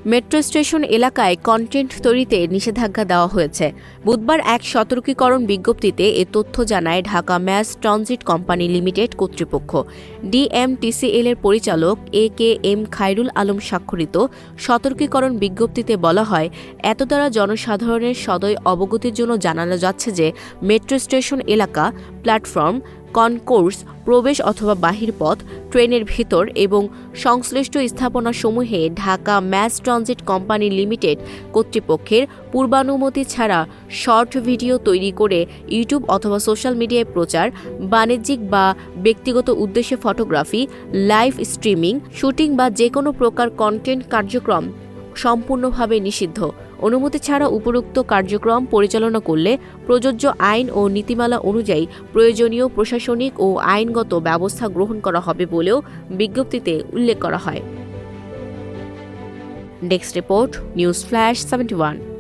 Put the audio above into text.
Metro station এলাকায় content তৈরিতে নিষেধাজ্ঞা দেওয়া হয়েছে। বুধবার এক সতর্কীকরণ বিজ্ঞপ্তিতে এ তথ্য জানায় Dhaka mass transit company limited কর্তৃপক্ষ। ডিএমটিসিএল এর পরিচালক AKM খায়রুল আলম স্বাক্ষরিত সতর্কীকরণ বিজ্ঞপ্তিতে বলা হয়, এত দ্বারা জনসাধারণের সদয় অবগতির জন্য জানানো যাচ্ছে যে মেট্রো স্টেশন এলাকা, প্ল্যাটফর্ম, কনকোর্স, প্রবেশ অথবা বাহির পথ, ট্রেনের ভিতর এবং সংশ্লিষ্ট স্থাপনাসমূহে Dhaka mass transit company limited কর্তৃপক্ষের পূর্বানুমতি ছাড়া শর্ট ভিডিও তৈরি করে ইউটিউব অথবা সোশ্যাল মিডিয়ায় প্রচার, বাণিজ্যিক বা ব্যক্তিগত উদ্দেশ্যে ফটোগ্রাফি, লাইভ স্ট্রিমিং, শুটিং বা যে কোনো প্রকার কন্টেন্ট কার্যক্রম সম্পূর্ণভাবে নিষিদ্ধ। অনুমতি ছাড়া উপরোক্ত কার্যক্রম পরিচালনা করলে প্রযোজ্য আইন ও নীতিমালা অনুযায়ী প্রয়োজনীয় প্রশাসনিক ও আইনগত ব্যবস্থা গ্রহণ করা হবে বলেও বিজ্ঞপ্তিতে উল্লেখ করা হয়। Desk report, news flash 71।